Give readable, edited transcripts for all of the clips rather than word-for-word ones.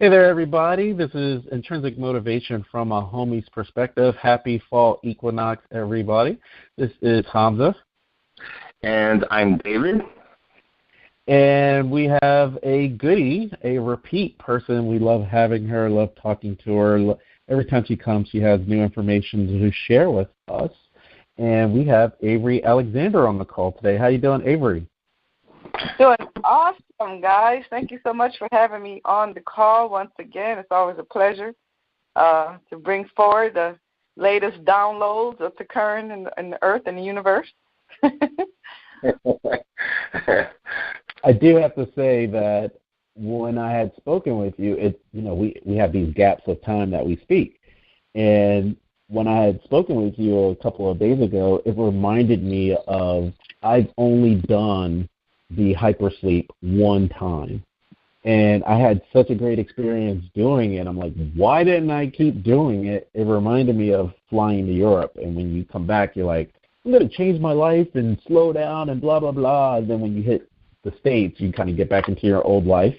Hey there, everybody. This is Intrinsic Motivation from a homie's perspective. Happy fall equinox, everybody. This is Hamza. And I'm David. And we have a goodie, a repeat person. We love having her, love talking to her. Every time she comes, she has new information to share with us. And we have Avery Alexander on the call today. How you doing, Avery? Doing awesome, guys. Thank you so much for having me on the call once again. It's always a pleasure to bring forward the latest downloads that's occurring in the earth and the universe. I do have to say that when I had spoken with you, we have these gaps of time that we speak. And when I had spoken with you a couple of days ago, it reminded me of I've only done the hypersleep one time. And I had such a great experience doing it. I'm like, why didn't I keep doing it? It reminded me of flying to Europe. And when you come back, you're like, I'm going to change my life and slow down and blah, blah, blah. And then when you hit the States, you kind of get back into your old life.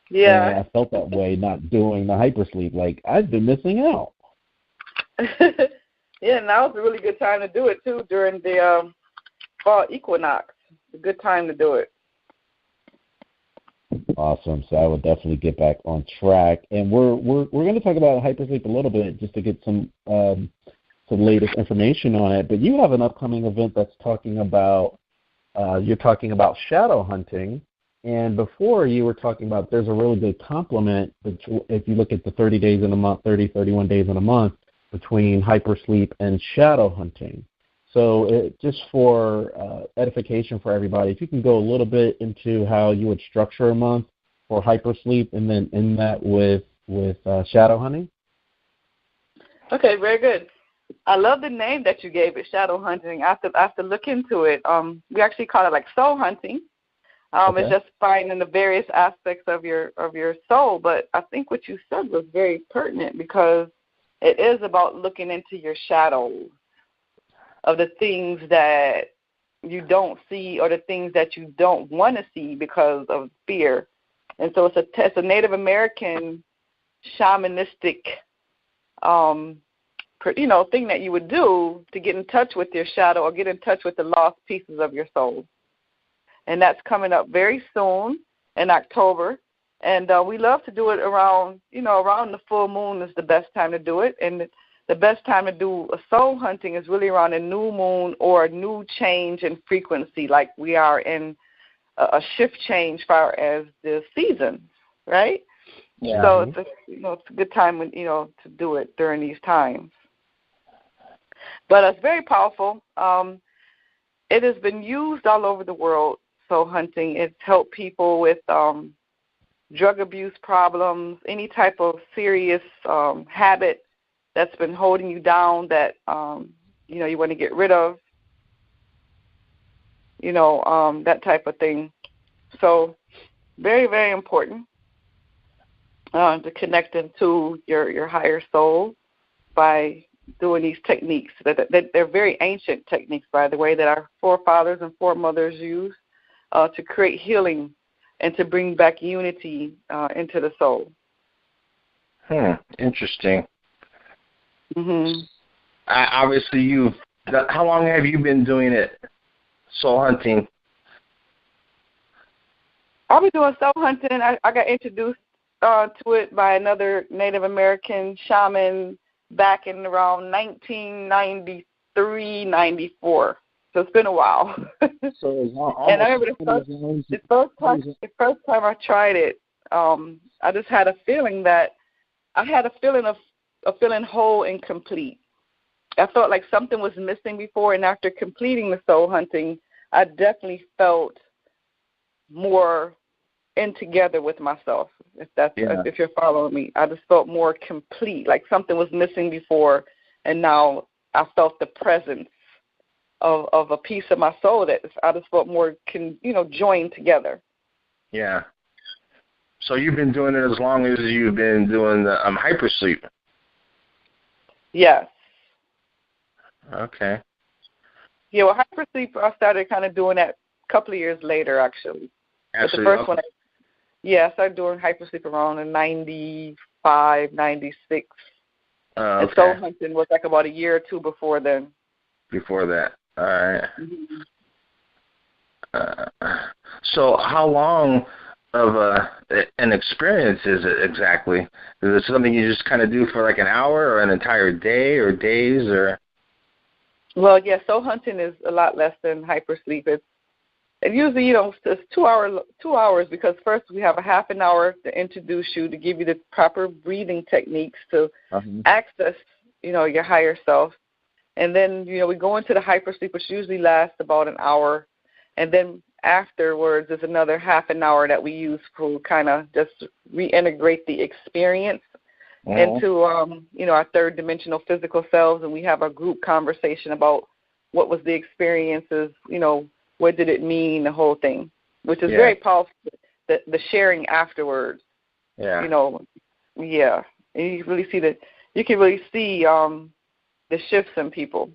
Yeah. And I felt that way not doing the hypersleep. Like, I've been missing out. Yeah, now it's a really good time to do it, too, during the fall equinox. It's a good time to do it. Awesome. So I will definitely get back on track. And we're going to talk about hypersleep a little bit just to get some latest information on it. But you have an upcoming event that's talking about you're talking about shadow hunting. And before you were talking about there's a really good complement if you look at the 30 days in a month, 31 days in a month between hypersleep and shadow hunting. So just for edification for everybody, if you can go a little bit into how you would structure a month for hypersleep and then end that with shadow hunting. Okay, very good. I love the name that you gave it, shadow hunting. I have to look into it. We actually call it like soul hunting. Okay. It's just finding the various aspects of your soul. But I think what you said was very pertinent because it is about looking into your shadows of the things that you don't see or the things that you don't want to see because of fear. And so it's a Native American shamanistic thing that you would do to get in touch with your shadow or get in touch with the lost pieces of your soul. And that's coming up very soon in October. And we love to do it around the full moon is the best time to do it. And the best time to do a soul hunting is really around a new moon or a new change in frequency, like we are in a shift change as far as the seasons, right? Yeah. So it's a good time to do it during these times. But it's very powerful. It has been used all over the world. Soul hunting. It's helped people with drug abuse problems, any type of serious habit that's been holding you down that you want to get rid of, that type of thing. So very, very important to connect into your higher soul by doing these techniques. They're very ancient techniques, by the way, that our forefathers and foremothers used to create healing and to bring back unity into the soul. Interesting. Mm-hmm. Obviously, how long have you been doing it, soul hunting? I've been doing soul hunting. I got introduced to it by another Native American shaman back in around 1993, 94. So it's been a while. And I remember the first time I tried it, I just had a feeling that I had a feeling of feeling whole and complete. I felt like something was missing before, and after completing the soul hunting, I definitely felt more in together with myself. If you're following me, I just felt more complete, like something was missing before, and now I felt the presence of a piece of my soul that I just felt more joined together. Yeah. So you've been doing it as long as you've been doing the hypersleep. Yes. Okay. Yeah, well, hypersleep, I started kind of doing that a couple of years later, actually. But the first one, Yeah, I started doing hypersleep around in 95, 96. Okay. And soul hunting was like about a year or two before then. Before that. All right. Mm-hmm. So how long of an experience is it exactly? Is it something you just kind of do for like an hour or an entire day or days or? Well, yeah, soul hunting is a lot less than hypersleep. And usually, it's 2 hours because first we have a half an hour to introduce you, to give you the proper breathing techniques to access, your higher self. And then, we go into the hypersleep, which usually lasts about an hour. And then afterwards is another half an hour that we use to kind of just reintegrate the experience into, our third dimensional physical selves. And we have a group conversation about what was the experiences, what did it mean, the whole thing, which is very powerful, the sharing afterwards. Yeah. Yeah. And you can really see the shifts in people.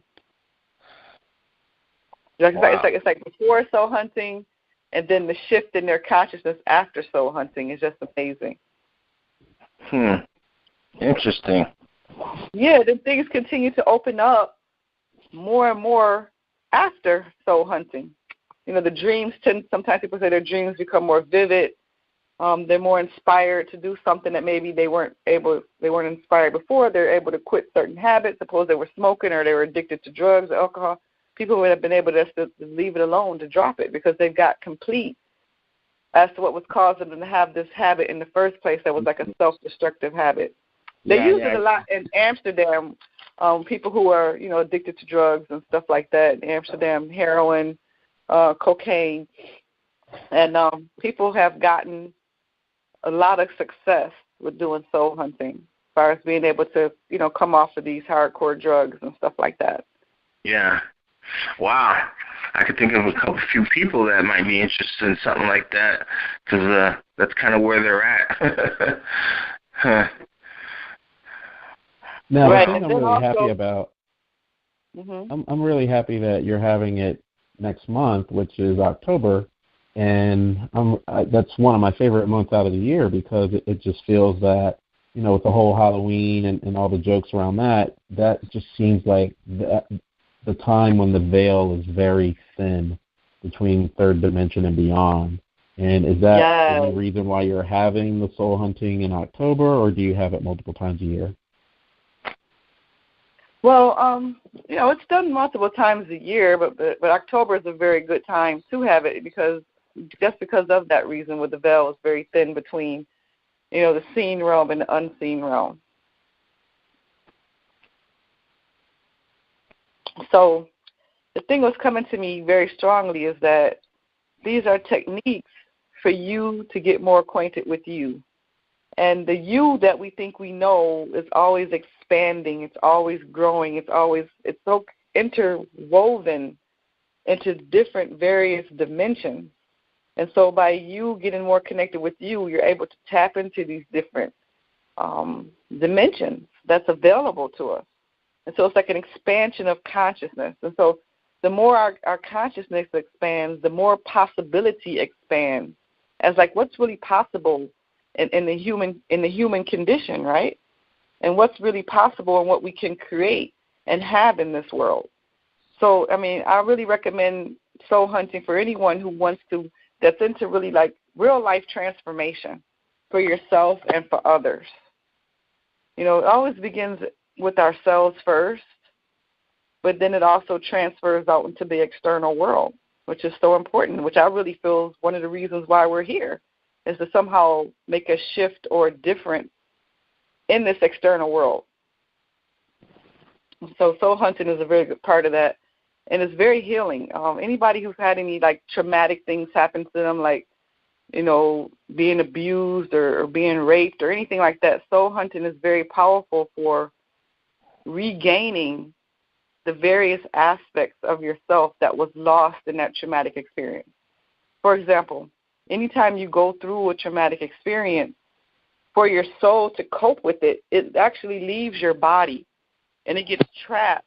It's like before soul hunting, and then the shift in their consciousness after soul hunting is just amazing. Interesting. Yeah, then things continue to open up more and more after soul hunting. The dreams sometimes people say their dreams become more vivid. They're more inspired to do something that maybe they weren't inspired before. They're able to quit certain habits. Suppose they were smoking or they were addicted to drugs or alcohol. People would have been able to leave it alone, to drop it, because they've got complete as to what was causing them to have this habit in the first place that was like a self-destructive habit. They use it a lot in Amsterdam, people who are, addicted to drugs and stuff like that. In Amsterdam, heroin, cocaine. And people have gotten a lot of success with doing soul hunting, as far as being able to, come off of these hardcore drugs and stuff like that. Yeah. Wow. I could think of a few people that might be interested in something like that, because that's kind of where they're at. Now, the thing I'm really happy about, I'm really happy that you're having it next month, which is October, and that's one of my favorite months out of the year, because it just feels that, with the whole Halloween and all the jokes around that just seems like the time when the veil is very thin between third dimension and beyond. And is that the reason why you're having the soul hunting in October, or do you have it multiple times a year? Well, it's done multiple times a year, but October is a very good time to have it, because of that reason, where the veil is very thin between, the seen realm and the unseen realm. So the thing that's coming to me very strongly is that these are techniques for you to get more acquainted with you. And the you that we think we know is always expanding. It's always growing. It's so interwoven into different various dimensions. And so by you getting more connected with you, you're able to tap into these different dimensions that's available to us. And so it's like an expansion of consciousness. And so the more our consciousness expands, the more possibility expands as like what's really possible in the human condition, right? And what's really possible and what we can create and have in this world. So, I really recommend soul hunting for anyone who wants to, that's into really like real life transformation for yourself and for others. It always begins with ourselves first, but then it also transfers out into the external world, which is so important, which I really feel is one of the reasons why we're here, is to somehow make a shift or a difference in this external world. So soul hunting is a very good part of that, and it's very healing. Anybody who's had any like traumatic things happen to them, like being abused or being raped or anything like that, soul hunting is very powerful for regaining the various aspects of yourself that was lost in that traumatic experience. For example, anytime you go through a traumatic experience, for your soul to cope with it, it actually leaves your body, and it gets trapped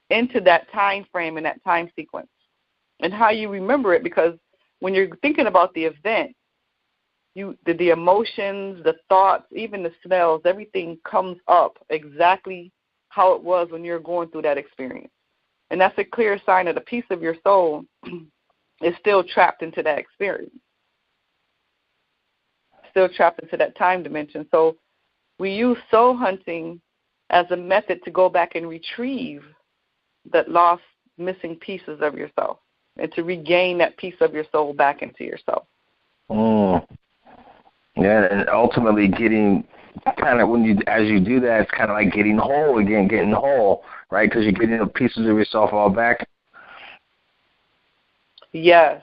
into that time frame and that time sequence. And how you remember it, because when you're thinking about the event, the emotions, the thoughts, even the smells, everything comes up exactly how it was when you're going through that experience. And that's a clear sign that a piece of your soul is still trapped into that experience, still trapped into that time dimension. So we use soul hunting as a method to go back and retrieve that lost, missing pieces of yourself and to regain that piece of your soul back into yourself. Yeah, and ultimately getting kind of, as you do that, it's kind of like getting whole again, getting whole, right? Because you're getting the pieces of yourself all back. Yes.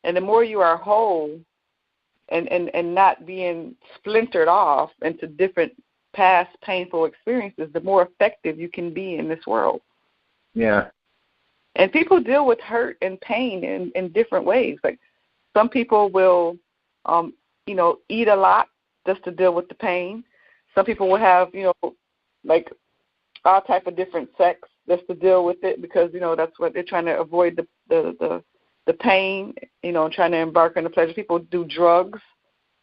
And the more you are whole and not being splintered off into different past painful experiences, the more effective you can be in this world. Yeah. And people deal with hurt and pain in different ways. Like some people will, eat a lot just to deal with the pain. Some people will have, like all type of different sex just to deal with it because, that's what they're trying to avoid the pain, trying to embark on the pleasure. People do drugs,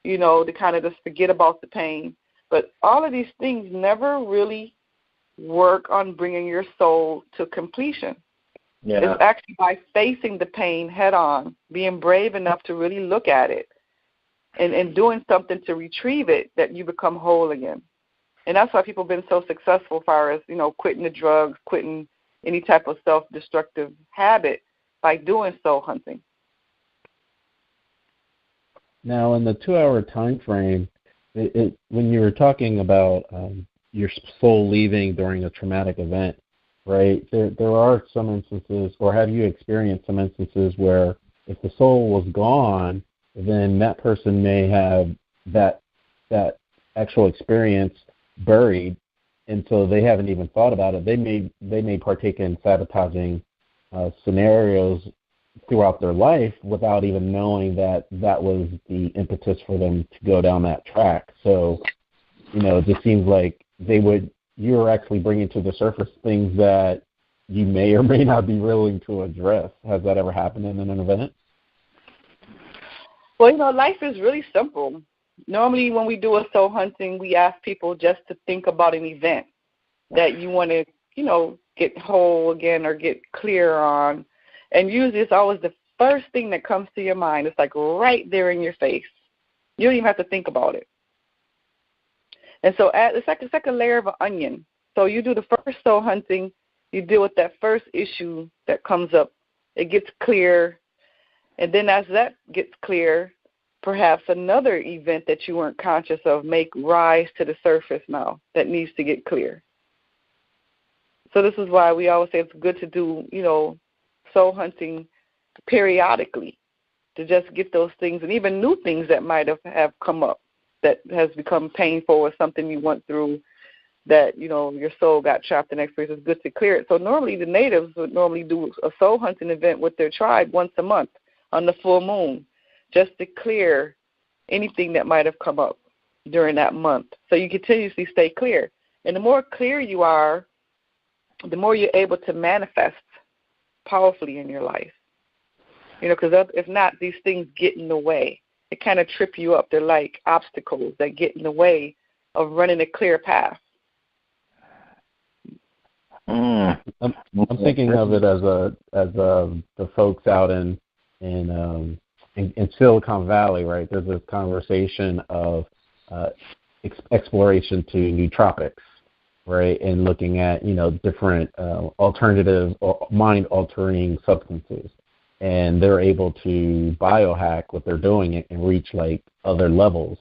to kind of just forget about the pain. But all of these things never really work on bringing your soul to completion. Yeah. It's actually by facing the pain head on, being brave enough to really look at it and doing something to retrieve it that you become whole again. And that's why people have been so successful as far as, quitting the drugs, quitting any type of self-destructive habit by doing soul hunting. Now, in the 2-hour time frame, when you were talking about your soul leaving during a traumatic event, right, there are some instances, or have you experienced some instances where if the soul was gone, then that person may have that actual experience buried, and so they haven't even thought about it. They may partake in sabotaging scenarios throughout their life without even knowing that was the impetus for them to go down that track. So, it just seems like you're actually bringing to the surface things that you may or may not be willing to address. Has that ever happened in an event? Well, life is really simple. Normally when we do a soul hunting, we ask people just to think about an event that you want to, get whole again or get clear on. And usually it's always the first thing that comes to your mind. It's like right there in your face. You don't even have to think about it. And so it's like a second layer of an onion. So you do the first soul hunting, you deal with that first issue that comes up. It gets clear. And then as that gets clear, perhaps another event that you weren't conscious of may rise to the surface now that needs to get clear. So this is why we always say it's good to do, soul hunting periodically to just get those things and even new things that might have come up that has become painful or something you went through that, your soul got trapped in experience. It's good to clear it. So normally the natives would normally do a soul hunting event with their tribe once a month on the full moon just to clear anything that might have come up during that month. So you continuously stay clear. And the more clear you are, the more you're able to manifest powerfully in your life. Because if not, these things get in the way. They kind of trip you up. They're like obstacles that get in the way of running a clear path. I'm thinking of it as the folks out in Silicon Valley, right? There's this conversation of exploration to nootropics, right, and looking at different alternative or mind-altering substances, and they're able to biohack what they're doing and reach like other levels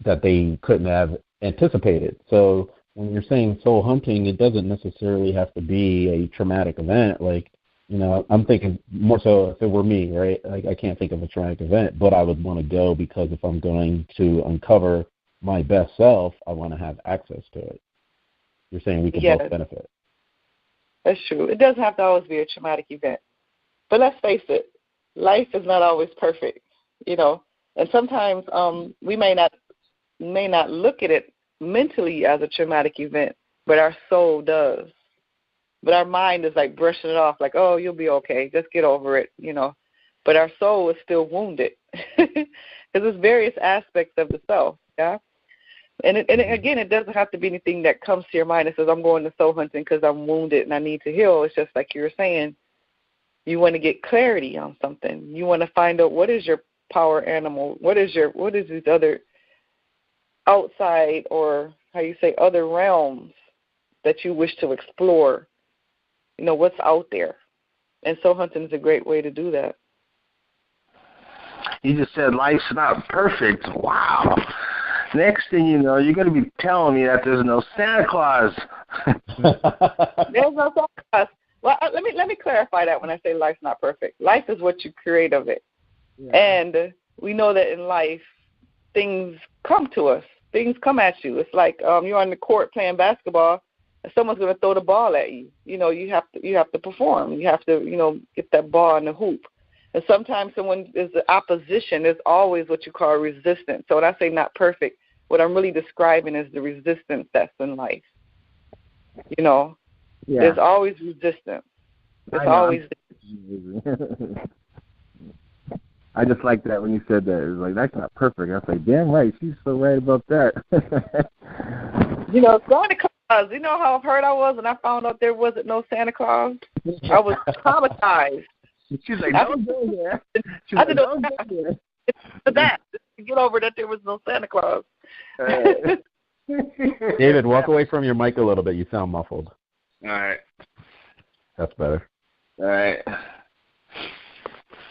that they couldn't have anticipated. So when you're saying soul hunting, it doesn't necessarily have to be a traumatic event. Like, I'm thinking more so if it were me, right? Like I can't think of a traumatic event, but I would want to go because if I'm going to uncover my best self, I want to have access to it. You're saying we can both benefit. That's true. It doesn't have to always be a traumatic event. But let's face it, life is not always perfect, and sometimes we may not look at it mentally as a traumatic event, but our soul does. But our mind is like brushing it off like, oh, you'll be okay, just get over it, But our soul is still wounded because because it's various aspects of the self, yeah? And again, it doesn't have to be anything that comes to your mind that says, I'm going to soul hunting because I'm wounded and I need to heal. It's just like you were saying, you want to get clarity on something. You want to find out what is your power animal, what is these other outside, or how you say, other realms that you wish to explore, what's out there. And soul hunting is a great way to do that. You just said life's not perfect. Wow. Next thing you know, you're going to be telling me that there's no Santa Claus. There's no Santa Claus. Well, let me clarify that when I say life's not perfect. Life is what you create of it. Yeah. And we know that in life, things come to us. Things come at you. It's like you're on the court playing basketball, and someone's going to throw the ball at you. You have to perform. You have to, get that ball in the hoop. And sometimes someone is the opposition is always what you call resistance. So when I say not perfect, what I'm really describing is the resistance that's in life. Yeah. There's always resistance. There's always. I just like that when you said that. It was like, that's not perfect. I was like, damn right, she's so right about that. Santa Claus, you know how hurt I was when I found out there wasn't no Santa Claus? I was traumatized. She's like, don't go there. She's like, don't go there. For that, to get over that there was no Santa Claus. David, walk away from your mic a little bit. You sound muffled. All right. That's better. All right.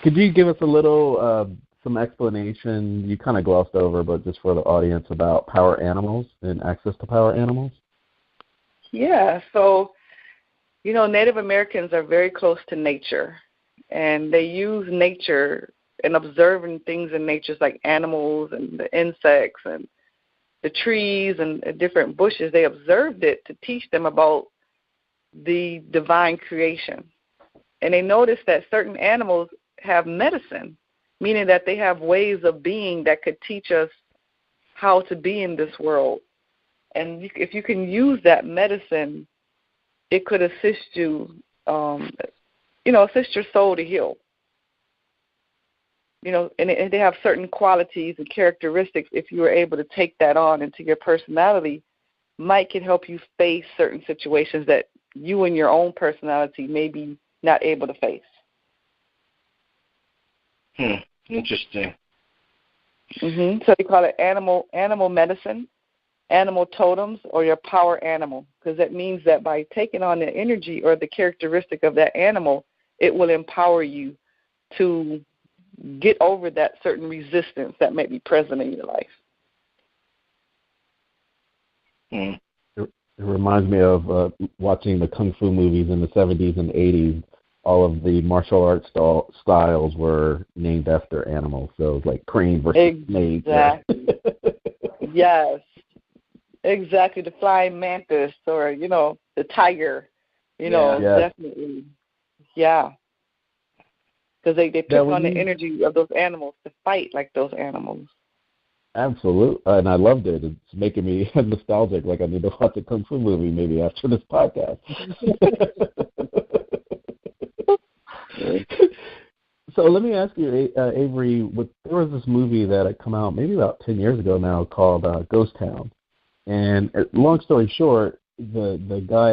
Could you give us a little, some explanation, you kind of glossed over, but just for the audience, about power animals and access to power animals? Yeah, so, Native Americans are very close to nature, and they use nature and observing things in nature like animals and the insects and the trees and different bushes. They observed it to teach them about the divine creation. And they noticed that certain animals have medicine, meaning that they have ways of being that could teach us how to be in this world. And if you can use that medicine, it could assist you, assist your soul to heal. And they have certain qualities and characteristics. If you are able to take that on into your personality, might can help you face certain situations that you and your own personality may be not able to face. Interesting. So they call it animal medicine, animal totems, or your power animal, because that means that by taking on the energy or the characteristic of that animal, it will empower you to get over that certain resistance that may be present in your life. It reminds me of watching the Kung Fu movies in the 70s and 80s. All of the martial arts styles were named after animals. So it was like crane versus snake. Exactly. Yes. Exactly. The flying mantis or, the tiger. Definitely. Yeah. Because they pick on the energy of those animals to fight like those animals. Absolutely. And I loved it. It's making me nostalgic, like I need to watch a Kung Fu movie maybe after this podcast. So let me ask you, Avery, there was this movie that had come out maybe about 10 years ago now called Ghost Town. And long story short, the guy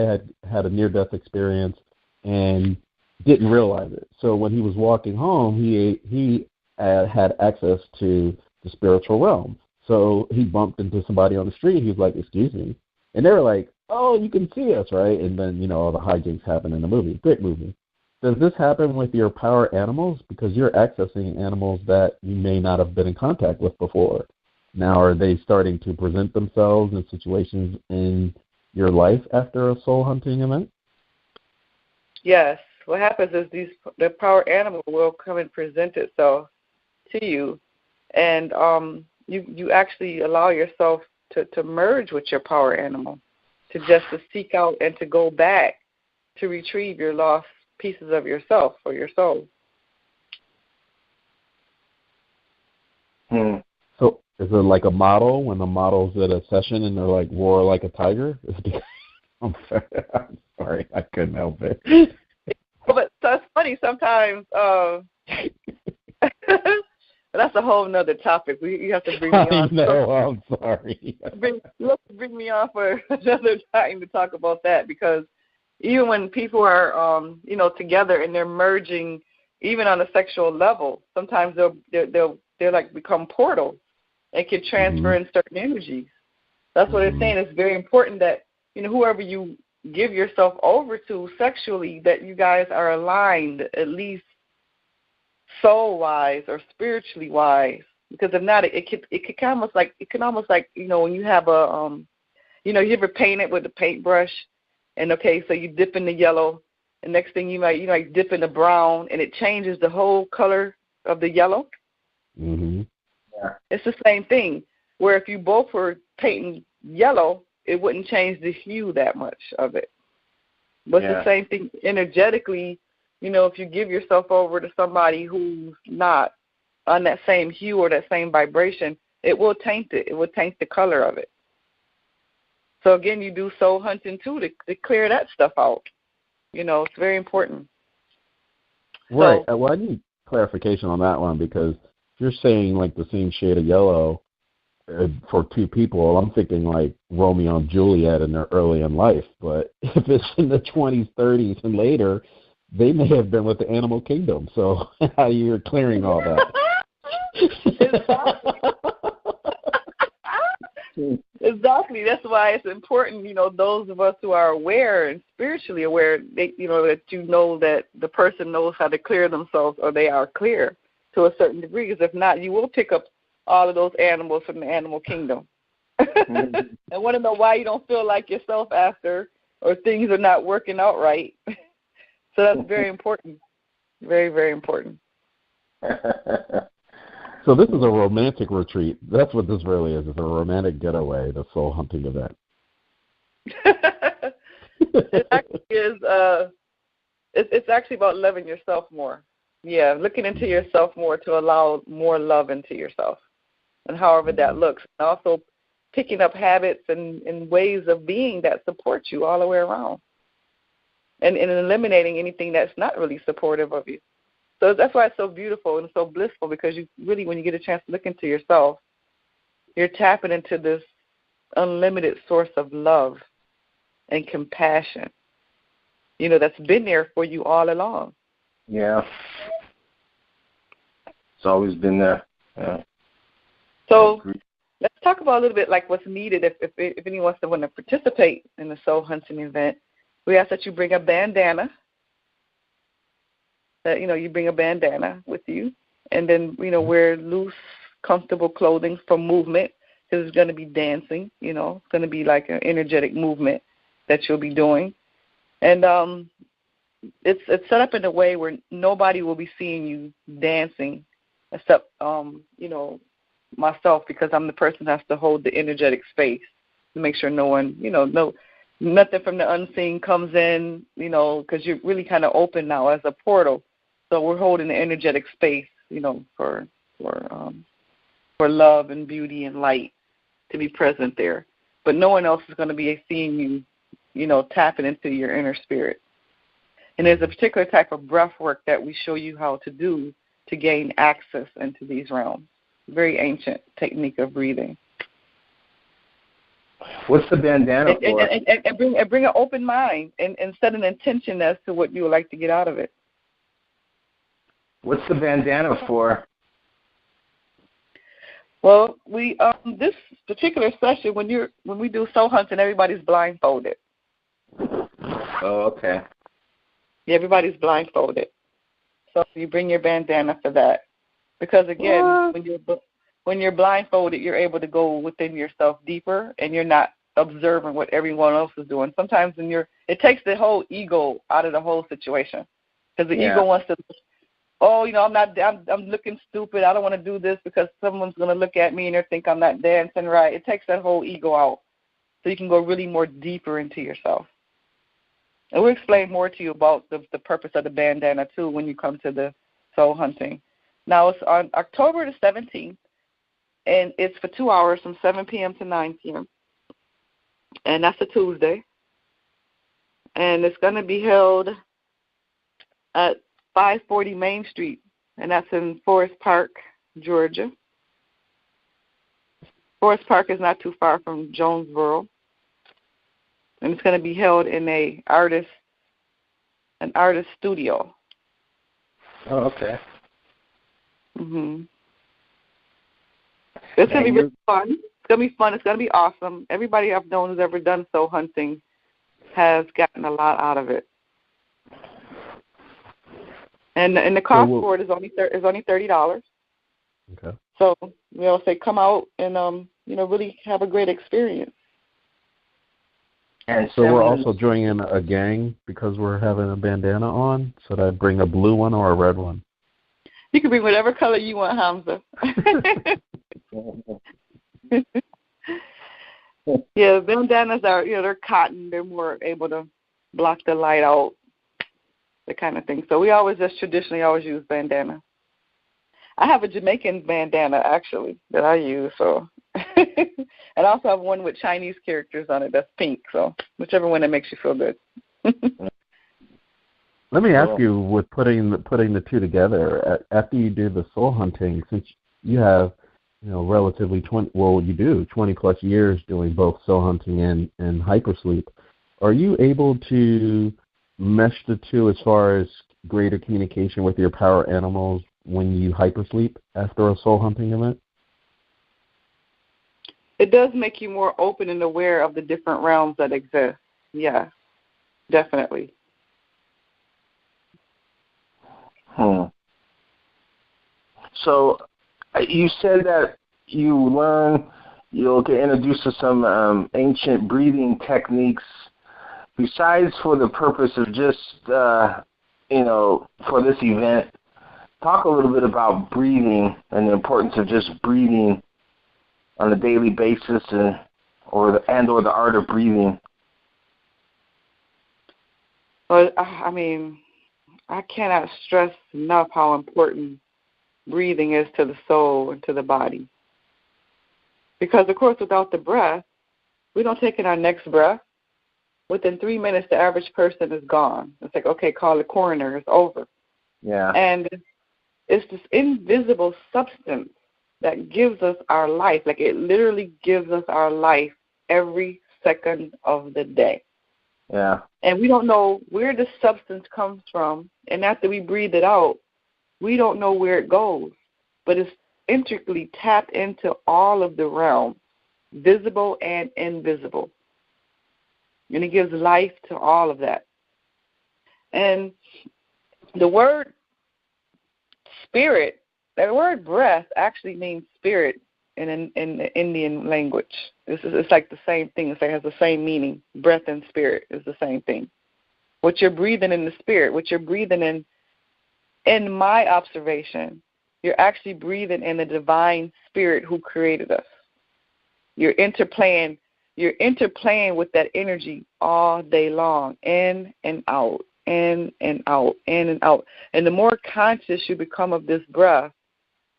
had a near-death experience and didn't realize it. So when he was walking home, he had access to the spiritual realm. So he bumped into somebody on the street. He was like, "Excuse me." And they were like, "Oh, you can see us, right?" And then, all the hijinks happen in the movie. Great movie. Does this happen with your power animals? Because you're accessing animals that you may not have been in contact with before. Now, are they starting to present themselves in situations in your life after a soul hunting event? Yes. What happens is the power animal will come and present itself to you, and you actually allow yourself to merge with your power animal, to seek out and to go back to retrieve your lost pieces of yourself or your soul. So is it like a model when the model's at a session and they're like roar like a tiger? I'm sorry, I couldn't help it. But so it's funny sometimes. When that's a whole nother topic. You have to bring me on. I know. I'm sorry. Bring me on for another time to talk about that, because even when people are together and they're merging, even on a sexual level, sometimes they're like become portals and can transfer in certain energies. That's what they're saying. It's very important that whoever you give yourself over to sexually, that you guys are aligned, at least soul-wise or spiritually wise. Because if not, it can almost like when you have a you ever paint it with a paintbrush, and so you dip in the yellow, and next thing you might dip in the brown, and it changes the whole color of the yellow. Mm-hmm. Yeah. It's the same thing. Where if you both were painting yellow, it wouldn't change the hue that much of it. But it's the same thing energetically. If you give yourself over to somebody who's not on that same hue or that same vibration, it will taint it. It will taint the color of it. So, again, you do soul hunting, too, to clear that stuff out. It's very important. Right. So, well, I need clarification on that one, because if you're saying, like, the same shade of yellow for two people, I'm thinking, like, Romeo and Juliet in their early in life. But if it's in the 20s, 30s, and later, they may have been with the animal kingdom. So how you're clearing all that? Exactly. That's why it's important, those of us who are aware and spiritually aware, that that the person knows how to clear themselves, or they are clear to a certain degree. Because if not, you will pick up all of those animals from the animal kingdom. And want to know why you don't feel like yourself after, or things are not working out right. So that's very important. Very, very important. So this is a romantic retreat. That's what this really is. It's a romantic getaway, the soul hunting event. It actually is. It's actually about loving yourself more. Yeah, looking into yourself more to allow more love into yourself, and however that looks. And also picking up habits and ways of being that support you all the way around. And eliminating anything that's not really supportive of you. So that's why it's so beautiful and so blissful, because you really, when you get a chance to look into yourself, you're tapping into this unlimited source of love and compassion, that's been there for you all along. Yeah. It's always been there. Yeah. So let's talk about a little bit like what's needed if anyone wants to participate in the soul hunting event. We ask that you bring a bandana. That you bring a bandana with you, and then wear loose, comfortable clothing for movement, because it's going to be dancing. It's going to be like an energetic movement that you'll be doing, and it's set up in a way where nobody will be seeing you dancing, except myself, because I'm the person that has to hold the energetic space to make sure no one nothing from the unseen comes in, because you're really kind of open now as a portal. So we're holding the energetic space, for love and beauty and light to be present there. But no one else is going to be seeing you, tapping into your inner spirit. And there's a particular type of breath work that we show you how to do to gain access into these realms. Very ancient technique of breathing. What's the bandana for? And bring an open mind and set an intention as to what you would like to get out of it. What's the bandana for? Well, we this particular session, when we do soul hunting, everybody's blindfolded. Oh, okay. Yeah, everybody's blindfolded. So you bring your bandana for that, because again, when you're blindfolded, you're able to go within yourself deeper, and you're not observing what everyone else is doing. Sometimes it takes the whole ego out of the whole situation, because the ego wants to. I'm looking stupid. I don't want to do this because someone's going to look at me and they think I'm not dancing right. It takes that whole ego out, so you can go really more deeper into yourself. And we'll explain more to you about the purpose of the bandana, too, when you come to the soul hunting. Now, it's on October the 17th, and it's for 2 hours from 7 p.m. to 9 p.m., and that's a Tuesday. And it's going to be held at 540 Main Street, and that's in Forest Park, Georgia. Forest Park is not too far from Jonesboro. And it's going to be held in an artist studio. Oh, okay. Mhm. It's going to be really fun. It's going to be fun. It's going to be awesome. Everybody I've known who's ever done soul hunting has gotten a lot out of it. And the cost for it is only $30. Okay. So we all say come out and really have a great experience. And so we're also joining a gang because we're having a bandana on. Should I bring a blue one or a red one? You can bring whatever color you want, Hamza. Yeah, bandanas are, they're cotton. They're more able to block the light out, that kind of thing. So we always just traditionally always use bandana. I have a Jamaican bandana, actually, that I use. So, and I also have one with Chinese characters on it that's pink. So whichever one that makes you feel good. Let me ask you, with putting the two together, after you do the soul hunting, since you have, relatively 20 plus years doing both soul hunting and hypersleep, are you able to mesh the two as far as greater communication with your power animals when you hypersleep after a soul hunting event? It does make you more open and aware of the different realms that exist. Yeah, definitely. So you said that you'll get introduced to some ancient breathing techniques. Besides for the purpose of just, for this event, talk a little bit about breathing and the importance of just breathing on a daily basis or the art of breathing. Well, I cannot stress enough how important breathing is to the soul and to the body. Because, of course, without the breath, we don't take in our next breath. Within 3 minutes, the average person is gone. It's like, okay, call the coroner. It's over. Yeah. And it's this invisible substance that gives us our life. Like, it literally gives us our life every second of the day. Yeah. And we don't know where this substance comes from. And after we breathe it out, we don't know where it goes. But it's intricately tapped into all of the realms, visible and invisible. And it gives life to all of that. And the word spirit, that word breath actually means spirit in the Indian language. It's like the same thing. It has the same meaning. Breath and spirit is the same thing. What you're breathing in the spirit, what you're breathing in my observation, you're actually breathing in the divine spirit who created us. You're interplaying with that energy all day long, in and out, in and out, in and out. And the more conscious you become of this breath,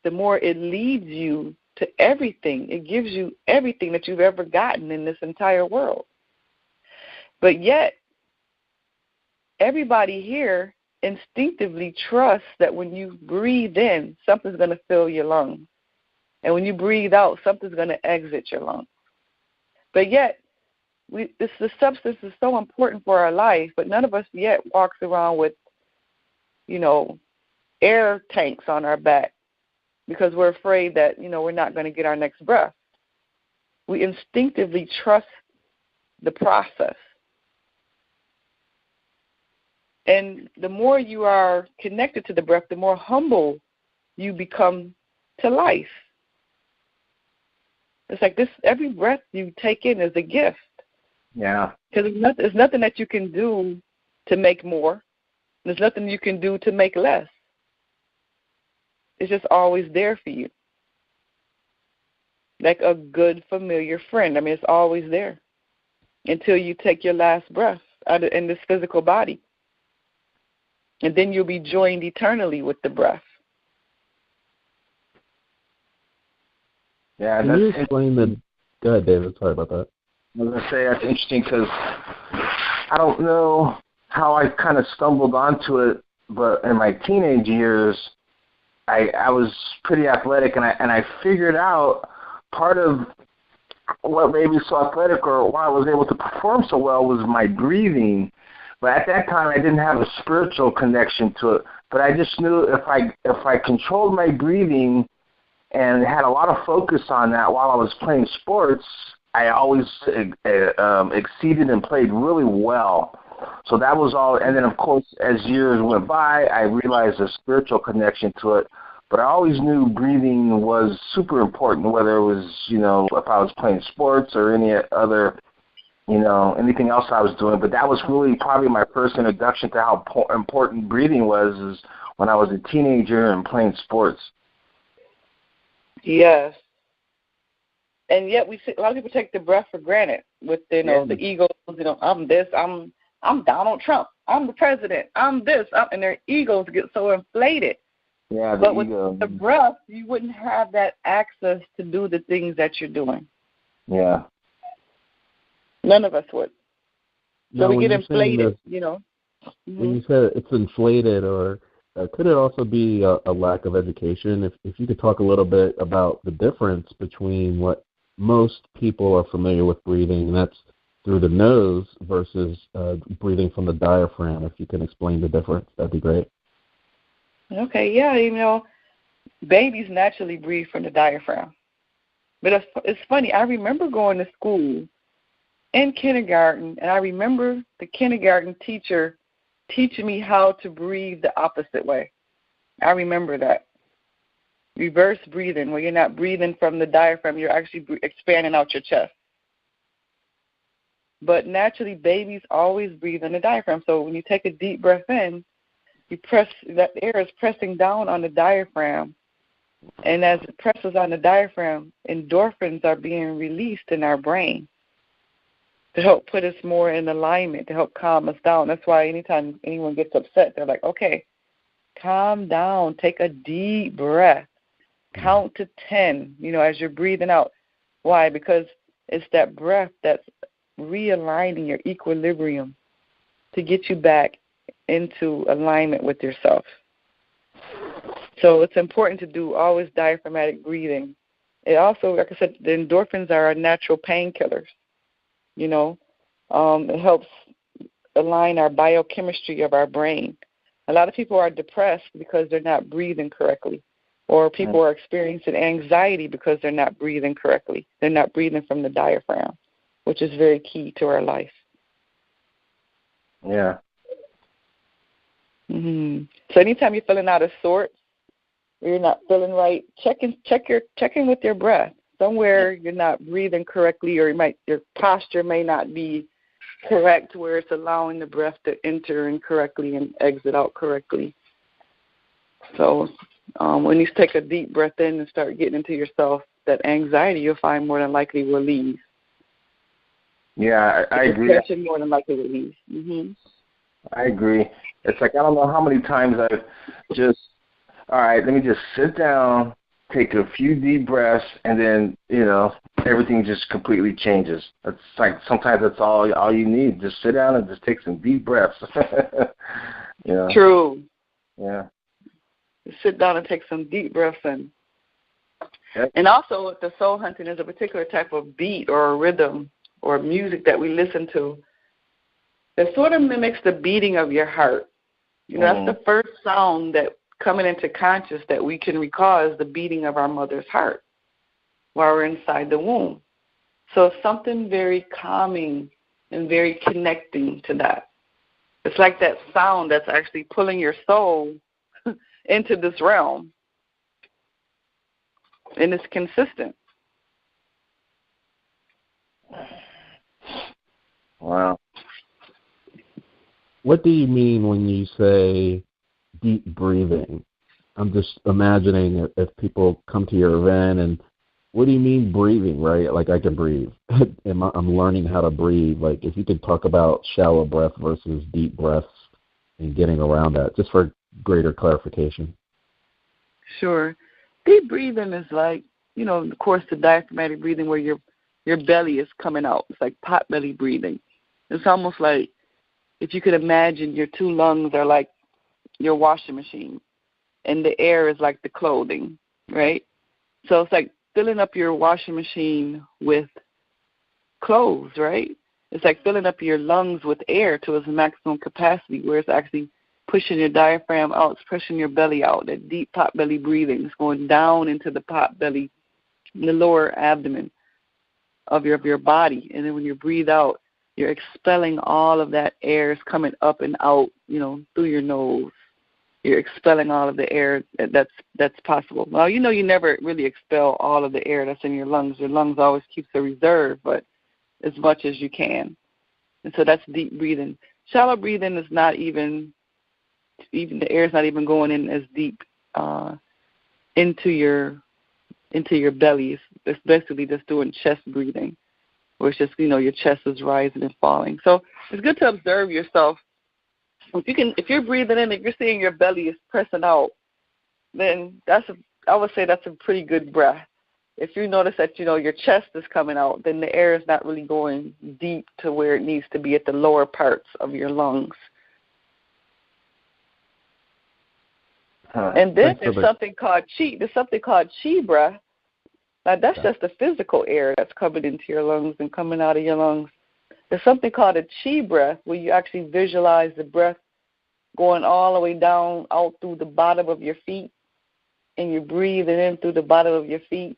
the more it leads you to everything. It gives you everything that you've ever gotten in this entire world. But yet, everybody here instinctively trusts that when you breathe in, something's going to fill your lungs. And when you breathe out, something's going to exit your lungs. But yet, the substance is so important for our life, but none of us yet walks around with, air tanks on our back because we're afraid that, we're not going to get our next breath. We instinctively trust the process. And the more you are connected to the breath, the more humble you become to life. It's like this: every breath you take in is a gift. Yeah. Because there's nothing that you can do to make more. There's nothing you can do to make less. It's just always there for you. Like a good, familiar friend. It's always there until you take your last breath in this physical body. And then you'll be joined eternally with the breath. Yeah, Can you explain the... Go ahead, David. Sorry about that. I was going to say that's interesting because I don't know how I kind of stumbled onto it, but in my teenage years, I was pretty athletic, and I figured out part of what made me so athletic, or why I was able to perform so well, was my breathing. But at that time, I didn't have a spiritual connection to it. But I just knew if I controlled my breathing and had a lot of focus on that while I was playing sports, I always exceeded and played really well. So that was all. And then, of course, as years went by, I realized a spiritual connection to it. But I always knew breathing was super important, whether it was, if I was playing sports or any other, anything else I was doing. But that was really probably my first introduction to how important breathing was, is when I was a teenager and playing sports. Yes. And yet a lot of people take the breath for granted with, the egos, I'm this, I'm Donald Trump, I'm the president, I'm this, and their egos get so inflated. Yeah, but with the breath, you wouldn't have that access to do the things that you're doing. Yeah. None of us would. So we get inflated, When you said it's inflated, or could it also be a lack of education? If you could talk a little bit about the difference between what most people are familiar with breathing, and that's through the nose, versus breathing from the diaphragm. If you can explain the difference, that'd be great. Okay, yeah, babies naturally breathe from the diaphragm. But it's funny, I remember going to school in kindergarten, and I remember the kindergarten teacher teaching me how to breathe the opposite way. I remember that. Reverse breathing, where you're not breathing from the diaphragm, you're actually expanding out your chest. But naturally, babies always breathe on the diaphragm. So when you take a deep breath in, that air is pressing down on the diaphragm, and as it presses on the diaphragm, endorphins are being released in our brain to help put us more in alignment, to help calm us down. That's why anytime anyone gets upset, they're like, okay, calm down, take a deep breath, count to 10, as you're breathing out. Why? Because it's that breath that's realigning your equilibrium to get you back into alignment with yourself. So it's important to do always diaphragmatic breathing. It also, like I said, the endorphins are our natural painkillers. It helps align our biochemistry of our brain. A lot of people are depressed because they're not breathing correctly, or people are experiencing anxiety because they're not breathing correctly. They're not breathing from the diaphragm, which is very key to our life. Yeah. Mm-hmm. So anytime you're feeling out of sorts, or you're not feeling right, check in with your breath. Somewhere you're not breathing correctly, or your posture may not be correct, where it's allowing the breath to enter in correctly and exit out correctly. So when you take a deep breath in and start getting into yourself, that anxiety, you'll find more than likely will leave. Yeah, I agree. Depression more than likely will leave. Mm-hmm. I agree. It's like, I don't know how many times I've just, all right, let me just sit down, take a few deep breaths, and then, everything just completely changes. It's like sometimes that's all you need. Just sit down and just take some deep breaths. True. Yeah. Just sit down and take some deep breaths in. Yep. And also with the soul hunting, there's a particular type of beat or a rhythm or music that we listen to that sort of mimics the beating of your heart. That's the first sound that coming into conscious that we can recall is the beating of our mother's heart while we're inside the womb. So something very calming and very connecting to that. It's like that sound that's actually pulling your soul into this realm. And it's consistent. Wow. What do you mean when you say deep breathing? I'm just imagining if people come to your event, and what do you mean breathing, right? Like, I can breathe. I'm learning how to breathe. Like, if you could talk about shallow breath versus deep breaths and getting around that, just for greater clarification. Sure. Deep breathing is like, of course, the diaphragmatic breathing where your belly is coming out. It's like pot belly breathing. It's almost like, if you could imagine, your two lungs are like your washing machine. and the air is like the clothing, right? So it's like filling up your washing machine with clothes, right? It's like filling up your lungs with air to its maximum capacity, where it's actually pushing your diaphragm out, it's pushing your belly out. That deep pot belly breathing is going down into the pot belly, the lower abdomen of your body. And then when you breathe out, you're expelling all of that air. Is coming up and out, through your nose. You're expelling all of the air that's possible. Well, you never really expel all of the air that's in your lungs. Your lungs always keeps a reserve, but as much as you can. And so that's deep breathing. Shallow breathing is not even the air is not even going in as deep into your belly. It's basically just doing chest breathing, where it's just, your chest is rising and falling. So it's good to observe yourself. If you're breathing in, if you're seeing your belly is pressing out, then I would say that's a pretty good breath. If you notice that, your chest is coming out, then the air is not really going deep to where it needs to be at the lower parts of your lungs. And then there's something called chi. There's something called chi breath. Now, that's just the physical air that's coming into your lungs and coming out of your lungs. There's something called a chi breath, where you actually visualize the breath going all the way down out through the bottom of your feet, and you're breathing in through the bottom of your feet,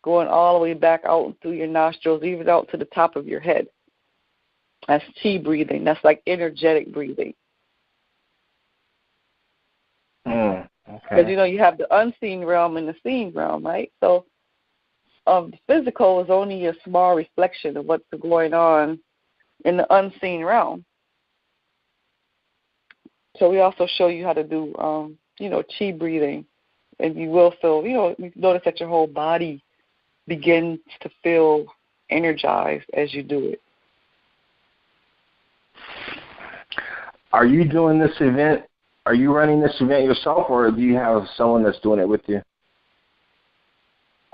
going all the way back out through your nostrils, even out to the top of your head. That's chi breathing. That's like energetic breathing. Because, you have the unseen realm and the seen realm, right? So the physical is only a small reflection of what's going on in the unseen realm. So we also show you how to do, chi breathing. And you will feel, you notice that your whole body begins to feel energized as you do it. Are you doing this event? Are you running this event yourself, or do you have someone that's doing it with you?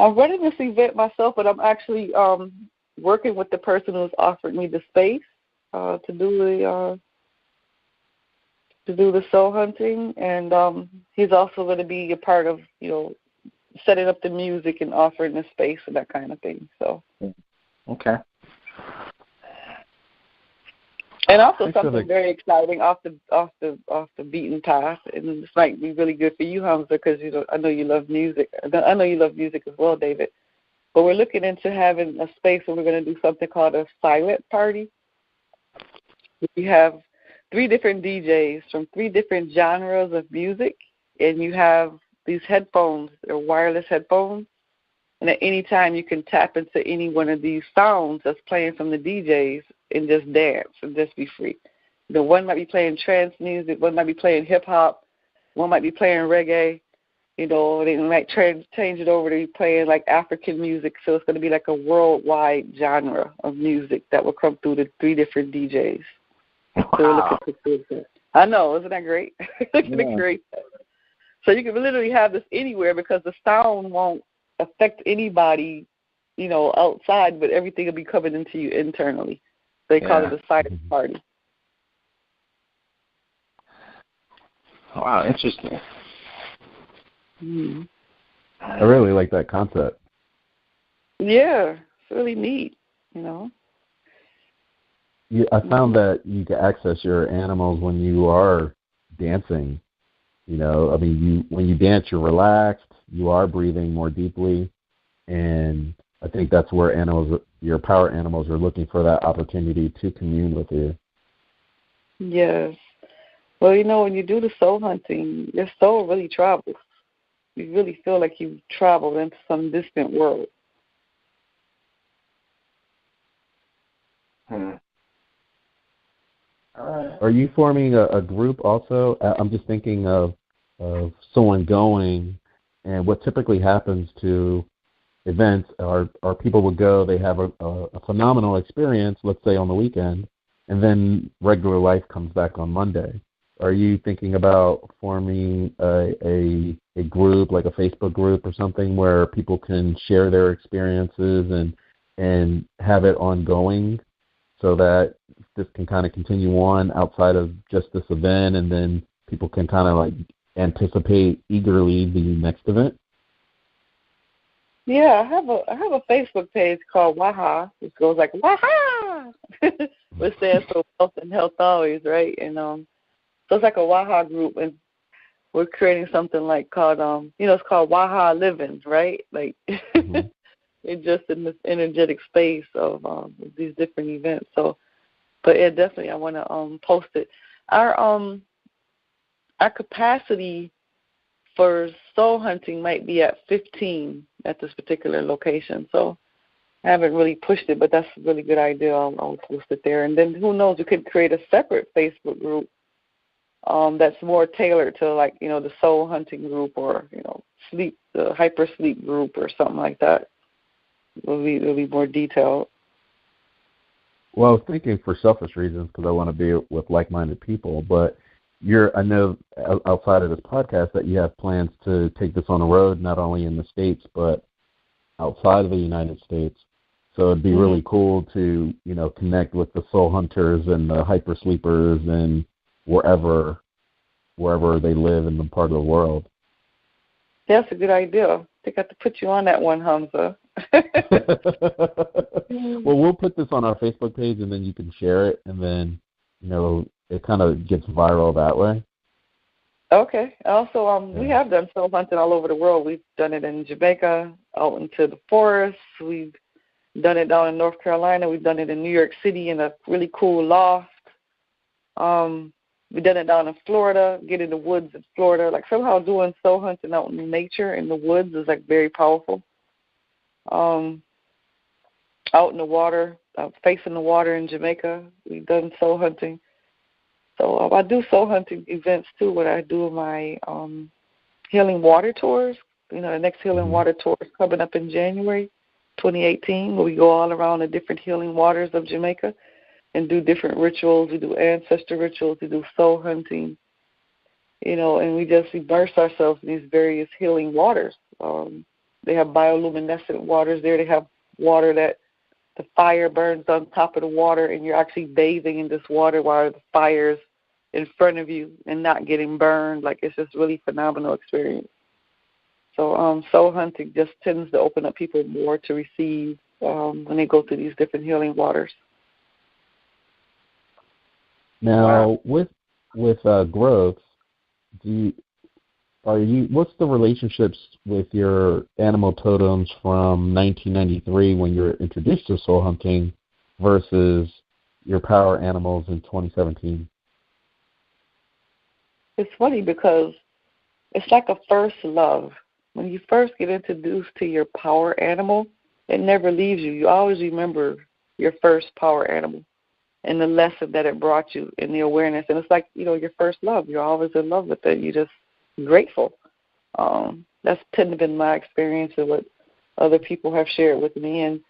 I'm running this event myself, but I'm actually working with the person who's offered me the space to do the soul hunting, and he's also going to be a part of, setting up the music and offering the space and that kind of thing. So, okay. And also something very exciting off the beaten path, and this might be really good for you, Hamza, because I know you love music. I know you love music as well, David. But we're looking into having a space where we're going to do something called a silent party. We have 3 different DJs from 3 different genres of music, and you have these headphones, they're wireless headphones, and at any time you can tap into any one of these sounds that's playing from the DJs and just dance and just be free. One might be playing trance music, one might be playing hip-hop, one might be playing reggae, they might change it over to be playing like African music, so it's going to be like a worldwide genre of music that will come through the 3 different DJs. Wow. So we're looking forward to it. I know, isn't that great? Isn't it great? So you can literally have this anywhere because the sound won't affect anybody, outside, but everything will be coming into you internally. They call it a silent party. Wow, interesting. Mm-hmm. I really like that concept. Yeah, it's really neat, Yeah, I found that you can access your animals when you are dancing. When you dance, you're relaxed, you are breathing more deeply, and I think that's where your power animals are looking for that opportunity to commune with you. Yes. Well, when you do the soul hunting, your soul really travels. You really feel like you've traveled into some distant world. Are you forming a group also? I'm just thinking of someone going, and what typically happens to events are people would go, they have a phenomenal experience, let's say on the weekend, and then regular life comes back on Monday. Are you thinking about forming a group, like a Facebook group or something, where people can share their experiences and have it ongoing, so that this can kind of continue on outside of just this event, and then people can kind of like anticipate eagerly the next event? Yeah, I have a Facebook page called Waha. It goes like Waha, which stands for Wealth and Health Always, right? And so it's like a Waha group, and we're creating something like called it's called Waha Living, right? Like it's just in this energetic space of these different events. So, but yeah, definitely I want to post it. Our capacity for soul hunting might be at 15 at this particular location. So I haven't really pushed it, but that's a really good idea. I'll post it there. And then who knows, we could create a separate Facebook group that's more tailored to, like, the soul hunting group, or, sleep, the hyper sleep group, or something like that. It'll be more detailed. Well, I was thinking for selfish reasons, because I want to be with like-minded people, but I know outside of this podcast that you have plans to take this on the road, not only in the States, but outside of the United States. So it'd be really cool to, connect with the soul hunters and the hyper sleepers and wherever they live in the part of the world. That's a good idea. I think I have to put you on that one, Hamza. Well, we'll put this on our Facebook page, and then you can share it, and then, it kind of gets viral that way. Okay. Also, we have done soul hunting all over the world. We've done it in Jamaica, out into the forests. We've done it down in North Carolina. We've done it in New York City in a really cool loft. We've done it down in Florida, get in the woods in Florida. Like, somehow doing soul hunting out in nature in the woods is, like, very powerful. Out in the water, facing the water in Jamaica, we've done soul hunting. So I do soul hunting events, too, when I do my healing water tours. The next healing water tour is coming up in January 2018, where we go all around the different healing waters of Jamaica and do different rituals. We do ancestor rituals. We do soul hunting, and we just immerse ourselves in these various healing waters. They have bioluminescent waters there. They have water that the fire burns on top of the water, and you're actually bathing in this water while the fire's in front of you and not getting burned. Like, it's just really phenomenal experience. So soul hunting just tends to open up people more to receive when they go through these different healing waters. Now, with growth, what's the relationships with your animal totems from 1993 when you were introduced to soul hunting versus your power animals in 2017? It's funny because it's like a first love. When you first get introduced to your power animal, it never leaves you. You always remember your first power animal and the lesson that it brought you and the awareness. And it's like, your first love. You're always in love with it. You're just grateful. That's tend to been my experience and what other people have shared with me. And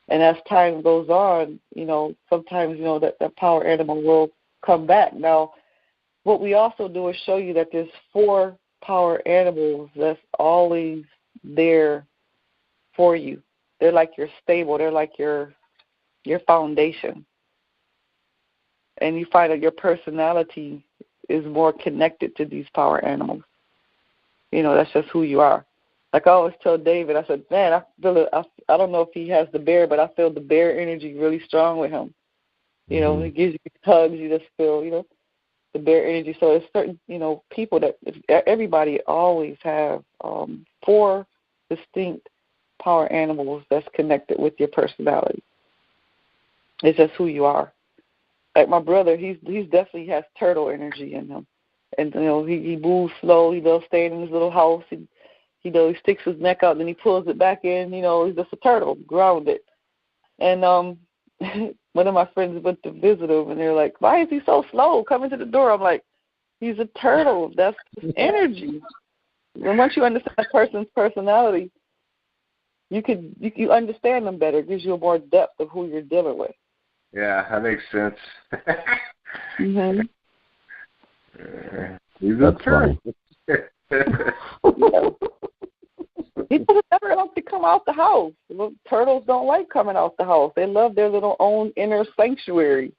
as time goes on, sometimes, that power animal will come back. Now, what we also do is show you that there's 4 power animals that's always there for you. They're like your stable. They're like your foundation. And you find that your personality is more connected to these power animals. That's just who you are. Like I always tell David, I said, man, I feel it. I don't know if he has the bear, but I feel the bear energy really strong with him. He gives you hugs, you just feel, the bear energy. So it's certain, people that everybody always have 4 distinct power animals that's connected with your personality. It's just who you are. Like my brother, he's definitely has turtle energy in him. And, he moves slow. He does stay in his little house. He sticks his neck out, then he pulls it back in. He's just a turtle, grounded. And one of my friends went to visit him, and they're like, why is he so slow coming to the door? I'm like, he's a turtle. That's his energy. And once you understand a person's personality, you understand them better. It gives you a more depth of who you're dealing with. Yeah, that makes sense. He's a turtle. People never like to come out the house. Well, turtles don't like coming out the house. They love their little own inner sanctuary,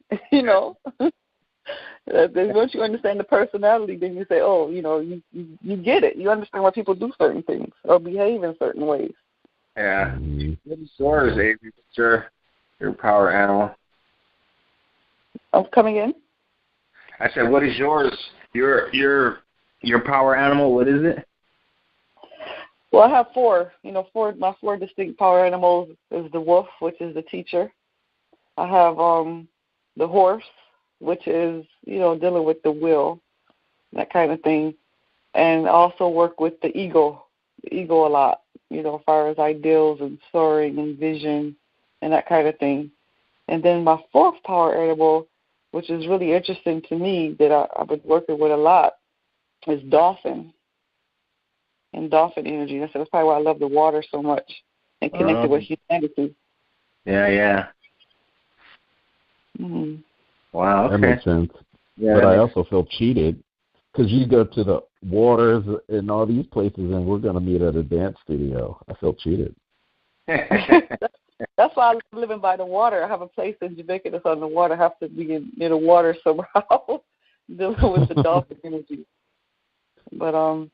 Once you understand the personality, then you say, oh, you get it. You understand why people do certain things or behave in certain ways. Yeah. What is yours, Avery? What's your power animal? I'm coming in. I said, what is yours? Your power animal, what is it? Well, I have four. My four distinct power animals is the wolf, which is the teacher. I have the horse, which is, dealing with the will, that kind of thing. And I also work with the ego a lot, as far as ideals and soaring and vision and that kind of thing. And then my fourth power animal, which is really interesting to me that I've been working with a lot, is dolphin and dolphin energy. That's probably why I love the water so much and connected with humanity. Yeah. Mm-hmm. Wow, okay. That makes sense. Yeah, but I also feel cheated because you go to the waters and all these places and we're going to meet at a dance studio. I feel cheated. That's why I love living by the water. I have a place in Jamaica that's on the water. I have to be near the water somehow, dealing with the dolphin energy. But,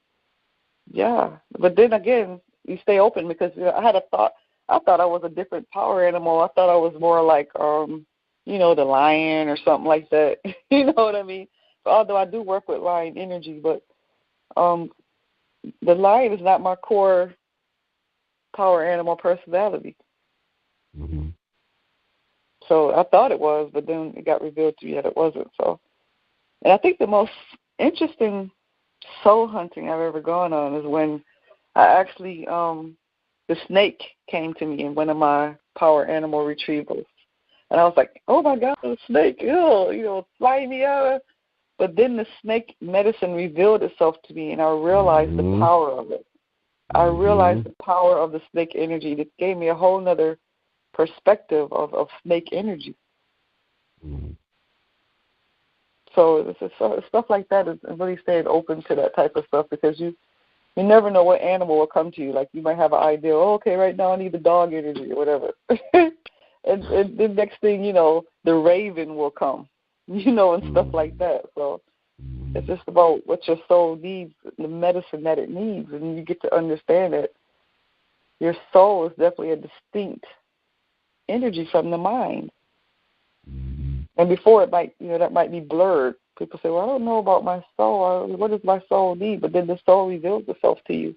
yeah. But then again, you stay open because I had a thought. I thought I was a different power animal. I thought I was more like, the lion or something like that. You know what I mean? So although I do work with lion energy, but the lion is not my core power animal personality. Mm-hmm. So I thought it was, but then it got revealed to me that it wasn't. So, and I think the most interesting soul hunting I've ever gone on is when I actually, the snake came to me in one of my power animal retrievals. And I was like, oh, my God, a snake, ew, flying me out. But then the snake medicine revealed itself to me, and I realized the power of it. I realized the power of the snake energy. It gave me a whole other perspective of snake energy. Mm-hmm. So stuff like that is really staying open to that type of stuff because you never know what animal will come to you. Like you might have an idea, okay, right now I need the dog energy or whatever. and the next thing you know, the raven will come, and stuff like that. So it's just about what your soul needs, the medicine that it needs, and you get to understand that your soul is definitely a distinct energy from the mind. And before it might, that might be blurred. People say, well, I don't know about my soul. What does my soul need? But then the soul reveals itself to you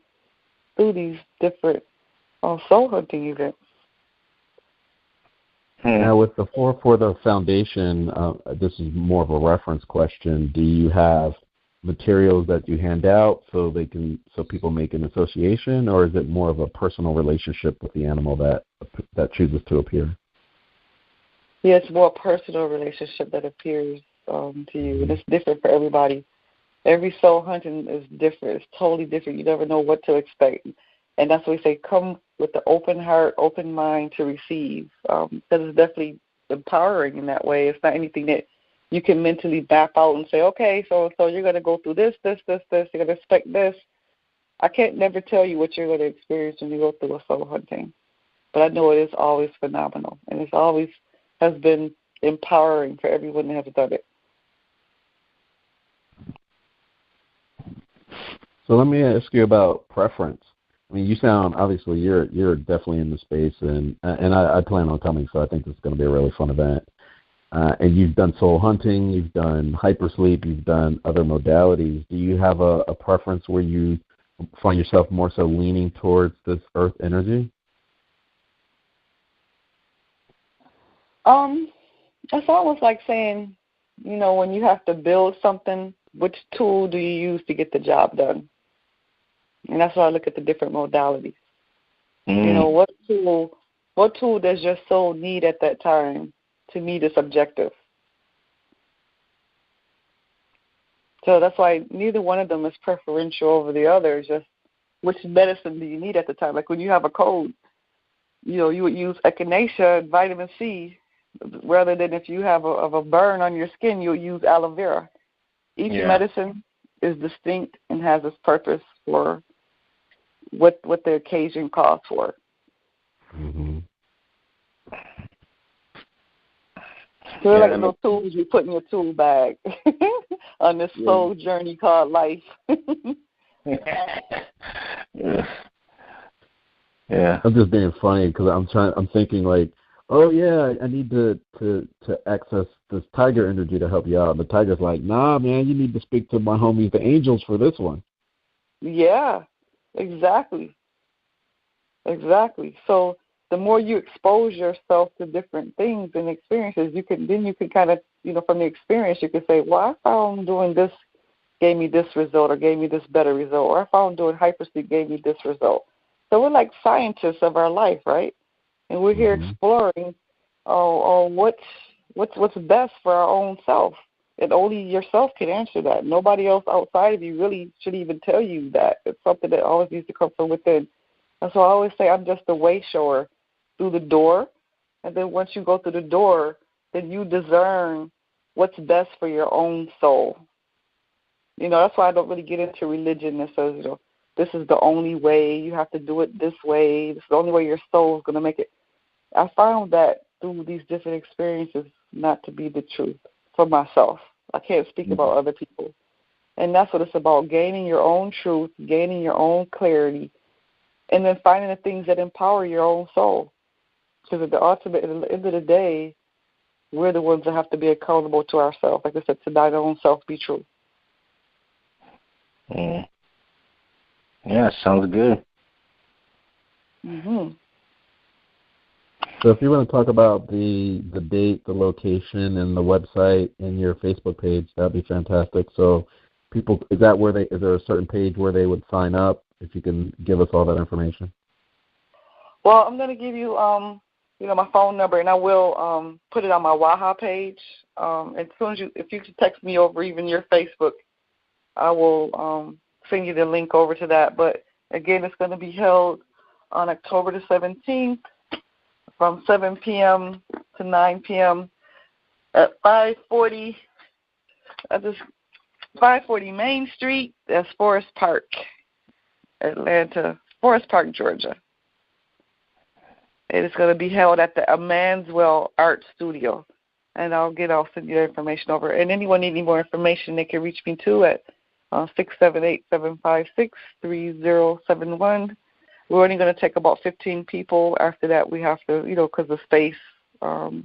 through these different soul hunting events. Now, with the for the foundation, this is more of a reference question. Do you have materials that you hand out so people make an association, or is it more of a personal relationship with the animal that chooses to appear? Yeah, it's more a personal relationship that appears to you, and it's different for everybody. Every soul hunting is different. It's totally different. You never know what to expect. And that's why we say come with the open heart, open mind to receive. That is definitely empowering in that way. It's not anything that you can mentally map out and say, okay, so you're going to go through this. You're going to expect this. I can't never tell you what you're going to experience when you go through a soul hunting. But I know it is always phenomenal, and it's always has been empowering for everyone that has done it. So let me ask you about preference. I mean, you sound, obviously, you're definitely in the space, and I plan on coming, so I think this is going to be a really fun event. And you've done soul hunting, you've done hypersleep, you've done other modalities. Do you have a preference where you find yourself more so leaning towards this earth energy? It's almost like saying, when you have to build something, which tool do you use to get the job done? And that's why I look at the different modalities. What tool does your soul need at that time to meet its objective? So that's why neither one of them is preferential over the other. It's just which medicine do you need at the time? Like when you have a cold, you would use echinacea and vitamin C rather than if you have a burn on your skin, you'll use aloe vera. Each medicine is distinct and has its purpose for what the occasion calls for. Mm-hmm. So like those tools you put in your tool bag on this soul journey called life. Yeah. I'm just being funny because I'm thinking like, oh yeah, I need to access this tiger energy to help you out. And the tiger's like, nah, man, you need to speak to my homies, the angels, for this one. Yeah, exactly. So the more you expose yourself to different things and experiences, you can kind of, from the experience, you can say, well, I found doing this gave me this result or gave me this better result, or I found doing hypersleep gave me this result. So we're like scientists of our life, right? And we're here exploring what's best for our own self. And only yourself can answer that. Nobody else outside of you really should even tell you that. It's something that always needs to come from within. And so I always say I'm just the way shower through the door. And then once you go through the door, then you discern what's best for your own soul. That's why I don't really get into religion that says, this is the only way, you have to do it this way, this is the only way your soul is going to make it. I found that through these different experiences not to be the truth for myself. I can't speak about other people. And that's what it's about, gaining your own truth, gaining your own clarity, and then finding the things that empower your own soul. Because at the end of the day, we're the ones that have to be accountable to ourselves. Like I said, to thine own self be true. Yeah, sounds good. So if you want to talk about the date, the location, and the website and your Facebook page, that'd be fantastic. So people, is there a certain page where they would sign up? If you can give us all that information. Well, I'm going to give you, my phone number, and I will put it on my Waha page. As soon as if you can text me over even your Facebook, I will send you the link over to that. But again, it's going to be held on October the 17th from 7 p.m. to 9 p.m. at 540 Main Street. That's Forest Park, Atlanta, Forest Park, Georgia. It is going to be held at the Manswell Art Studio. And I'll send you the information over. And anyone need any more information, they can reach me too at 678-756-3071. We're only going to take about 15 people. After that, we have to, because of space, we'll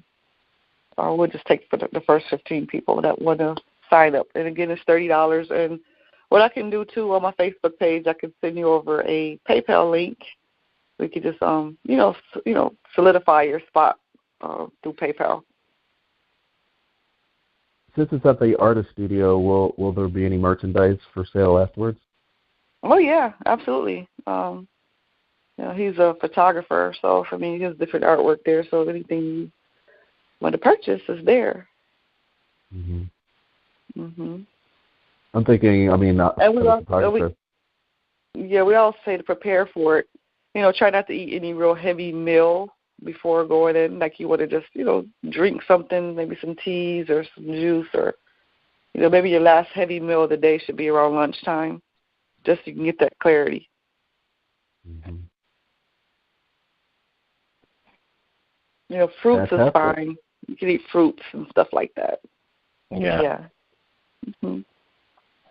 just take for the first 15 people that want to sign up. And again, it's $30. And what I can do too on my Facebook page, I can send you over a PayPal link. We could just, solidify your spot through PayPal. Since it's at the artist studio, will there be any merchandise for sale afterwards? Oh yeah, absolutely. He's a photographer, so he has different artwork there. So anything you want to purchase is there. I'm thinking. And we all say to prepare for it. Try not to eat any real heavy meal before going in. Like you want to just, drink something, maybe some teas or some juice, or, maybe your last heavy meal of the day should be around lunchtime, just so you can get that clarity. Fruits is fine. You can eat fruits and stuff like that. Yeah.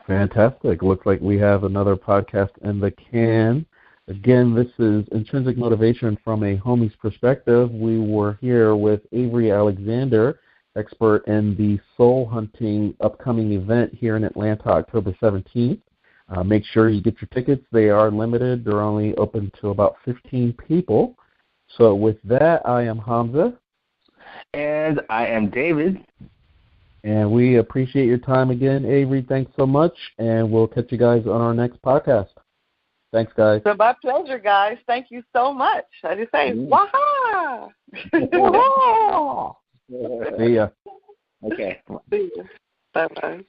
Fantastic. Looks like we have another podcast in the can. Again, this is Intrinsic Motivation from a Homie's Perspective. We were here with Avery Alexander, expert in the Soul Hunting upcoming event here in Atlanta, October 17th. Make sure you get your tickets. They are limited. They're only open to about 15 people. So with that, I am Hamza. And I am David. And we appreciate your time again, Avery. Thanks so much. And we'll catch you guys on our next podcast. Thanks, guys. So my pleasure, guys. Thank you so much. I just say, waha! See ya. Okay. See ya. Bye-bye.